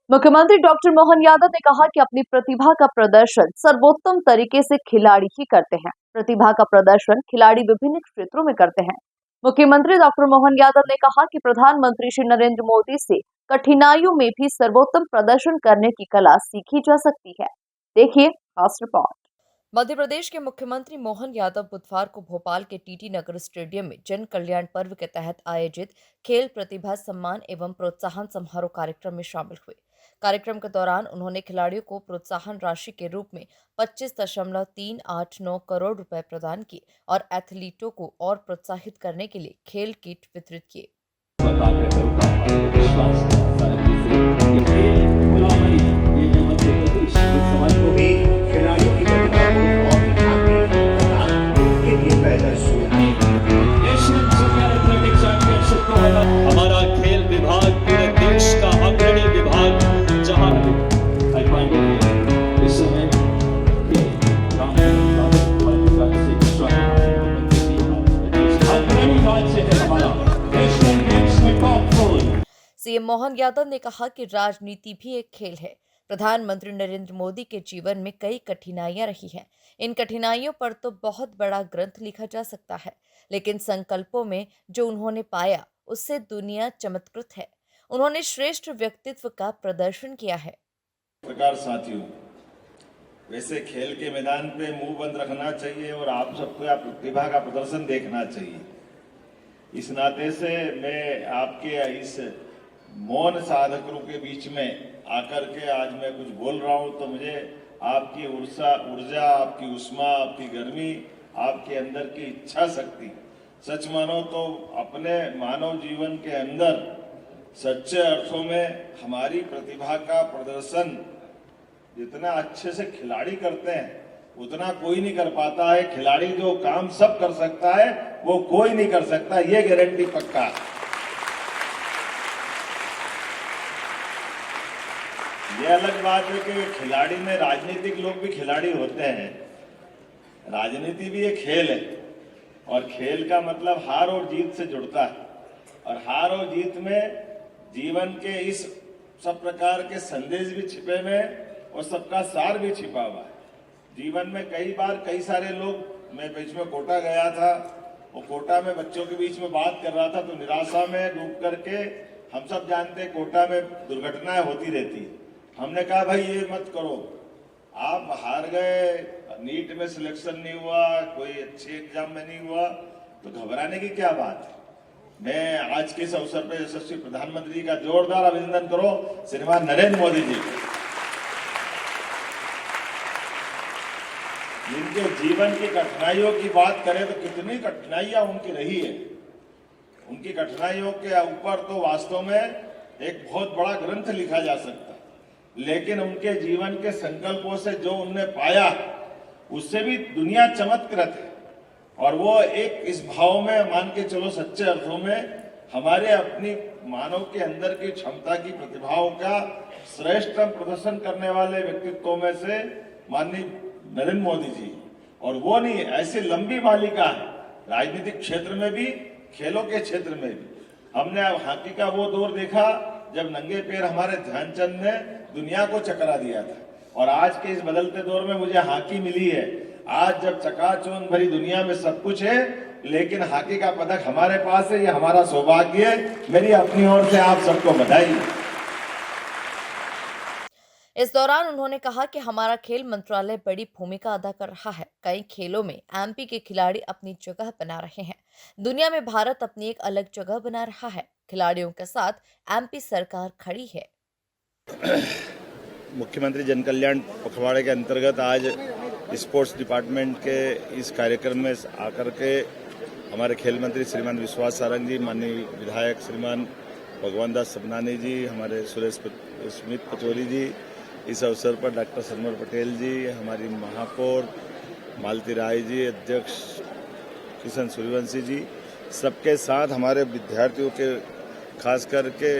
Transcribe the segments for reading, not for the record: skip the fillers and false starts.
मुख्यमंत्री डॉक्टर मोहन यादव ने कहा कि अपनी प्रतिभा का प्रदर्शन सर्वोत्तम तरीके से खिलाड़ी ही करते हैं। प्रतिभा का प्रदर्शन खिलाड़ी विभिन्न क्षेत्रों में करते हैं। मुख्यमंत्री डॉक्टर मोहन यादव ने कहा कि प्रधानमंत्री श्री नरेंद्र मोदी से कठिनाइयों में भी सर्वोत्तम प्रदर्शन करने की कला सीखी जा सकती है। देखिए खास रिपोर्ट। मध्य प्रदेश के मुख्यमंत्री मोहन यादव बुधवार को भोपाल के टीटी नगर स्टेडियम में जन कल्याण पर्व के तहत आयोजित खेल प्रतिभा सम्मान एवं प्रोत्साहन समारोह कार्यक्रम में शामिल हुए। कार्यक्रम के दौरान उन्होंने खिलाड़ियों को प्रोत्साहन राशि के रूप में 25.389 करोड़ रुपए प्रदान किए और एथलीटों को और प्रोत्साहित करने के लिए खेल किट वितरित किए। हमारा खेल विभाग पूरे देश का अग्रणी विभाग जहां इस समय सीएम मोहन यादव ने कहा कि राजनीति भी एक खेल है। प्रधानमंत्री नरेंद्र मोदी के जीवन में कई कठिनाइयां रही हैं। इन कठिनाइयों पर तो बहुत बड़ा ग्रंथ लिखा जा सकता है, लेकिन संकल्पों में जो उन्होंने पाया उससे दुनिया चमत्कृत है। उन्होंने श्रेष्ठ व्यक्तित्व का प्रदर्शन किया है। प्रकार साथियों, वैसे खेल के मैदान पे मुंह बंद रखना चाहिए और आप सबको प्रतिभा का प्रदर्शन देखना चाहिए। इस नाते से मैं आपके इस मौन साधकों के बीच में आकर के आज मैं कुछ बोल रहा हूं तो मुझे आपकी ऊर्जा, आपकी उष्मा, आपकी गर्मी, आपके अंदर की इच्छा शक्ति, सच मानो तो अपने मानव जीवन के अंदर सच्चे अर्थों में हमारी प्रतिभा का प्रदर्शन जितना अच्छे से खिलाड़ी करते हैं उतना कोई नहीं कर पाता है। खिलाड़ी जो काम सब कर सकता है वो कोई नहीं कर सकता, ये गारंटी पक्का है। ये अलग बात है कि खिलाड़ी में राजनीतिक लोग भी खिलाड़ी होते हैं। राजनीति भी एक खेल है और खेल का मतलब हार और जीत से जुड़ता है और हार और जीत में जीवन के इस सब प्रकार के संदेश भी छिपे हुए और सबका सार भी छिपा हुआ है। जीवन में कई बार कई सारे लोग, मैं बीच में कोटा गया था और कोटा में बच्चों के बीच में बात कर रहा था तो निराशा में डूब करके, हम सब जानते हैं कोटा में दुर्घटनाएं होती रहती है। हमने कहा भाई ये मत करो, आप हार गए, नीट में सिलेक्शन नहीं हुआ, कोई अच्छे एग्जाम में नहीं हुआ तो घबराने की क्या बात है। मैं आज के इस अवसर पर यशस्वी प्रधानमंत्री जी का जोरदार अभिनंदन करो, श्रीमान नरेंद्र मोदी जी, जिनके जीवन की कठिनाइयों की बात करें तो कितनी कठिनाइयां उनकी रही है। उनकी कठिनाइयों के ऊपर तो वास्तव में एक बहुत बड़ा ग्रंथ लिखा जा सकता है, लेकिन उनके जीवन के संकल्पों से जो उनने पाया उससे भी दुनिया चमत्कृत है। और वो एक इस भाव में मान के चलो सच्चे अर्थों में हमारे अपनी मानव के अंदर की क्षमता की प्रतिभाओं का श्रेष्ठ प्रदर्शन करने वाले व्यक्तित्वों में से माननीय नरेंद्र मोदी जी। और वो नहीं, ऐसी लंबी मालिका है राजनीतिक क्षेत्र में भी, खेलों के क्षेत्र में भी। हमने अब हॉकी का वो दौर देखा जब नंगे पैर हमारे ध्यानचंद ने दुनिया को चकरा दिया था, और आज के इस बदलते दौर में मुझे हॉकी मिली है। आज जब चकाचौंध भरी दुनिया में सब कुछ है लेकिन हॉकी का पदक हमारे पास है, ये हमारा सौभाग्य है। मेरी अपनी ओर से आप सबको बधाई। इस दौरान उन्होंने कहा कि हमारा खेल मंत्रालय बड़ी भूमिका अदा कर रहा है। कई खेलों में एमपी के खिलाड़ी अपनी जगह बना रहे हैं। दुनिया में भारत अपनी एक अलग जगह बना रहा है। खिलाड़ियों के साथ एमपी सरकार खड़ी है। मुख्यमंत्री जन कल्याण पखवाड़े के अंतर्गत आज स्पोर्ट्स डिपार्टमेंट के इस कार्यक्रम में आकर के हमारे खेल मंत्री श्रीमान विश्वास सारंग जी, माननीय विधायक श्रीमान भगवान दास सबनानी जी, हमारे स्मित पचौरी जी, इस अवसर पर डॉक्टर सरमर पटेल जी, हमारी महापौर मालती राय जी, अध्यक्ष किशन सूर्यवंशी जी, सबके साथ हमारे विद्यार्थियों के खास करके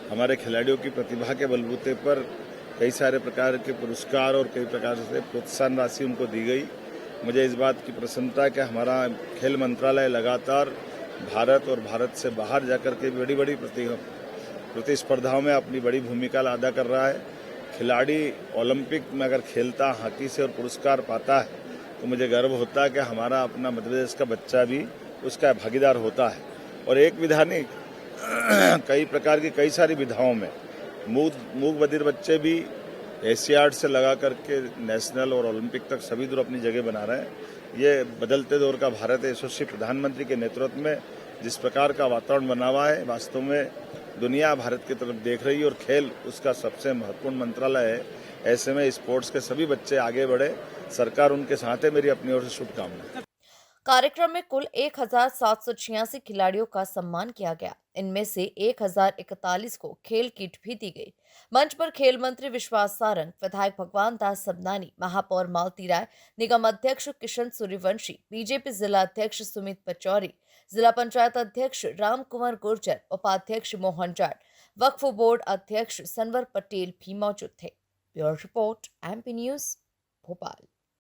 हमारे खिलाड़ियों की प्रतिभा के बलबूते पर कई सारे प्रकार के पुरस्कार और कई प्रकार से प्रोत्साहन राशि उनको दी गई। मुझे इस बात की प्रसन्नता है कि हमारा खेल मंत्रालय लगातार भारत और भारत से बाहर जाकर के बड़ी बड़ी प्रतिस्पर्धाओं में अपनी बड़ी भूमिका अदा कर रहा है। खिलाड़ी ओलंपिक में अगर खेलता हॉकी से और पुरस्कार पाता है तो मुझे गर्व होता है कि हमारा अपना मध्य प्रदेश का बच्चा भी उसका भागीदार होता है। और एक विधा नहीं, कई प्रकार की कई सारी विधाओं में मूक बधिर बच्चे भी एशियाड से लगा करके नेशनल और ओलंपिक तक सभी दूर अपनी जगह बना रहे हैं। ये बदलते दौर का भारत है। यशस्वी प्रधानमंत्री के नेतृत्व में जिस प्रकार का वातावरण बना हुआ है, वास्तव में दुनिया भारत की तरफ देख रही है और खेल उसका सबसे महत्वपूर्ण मंत्रालय है। ऐसे में स्पोर्ट्स के सभी बच्चे आगे बढ़े, सरकार उनके साथ है। मेरी अपनी ओर से शुभकामनाएं। कार्यक्रम में कुल 1786 खिलाड़ियों का सम्मान किया गया। इनमें से 1041 को खेल किट भी दी गई। मंच पर खेल मंत्री विश्वास सारंग, विधायक भगवान दास सबनानी, महापौर मालती राय, निगम अध्यक्ष किशन सूर्यवंशी, बीजेपी जिला अध्यक्ष सुमित पचौरी, जिला पंचायत अध्यक्ष राम कुमार गुर्जर, उपाध्यक्ष मोहन जाट, वक्फ बोर्ड अध्यक्ष सनवर पटेल भी मौजूद थे। Bureau report, MP news, Bhopal.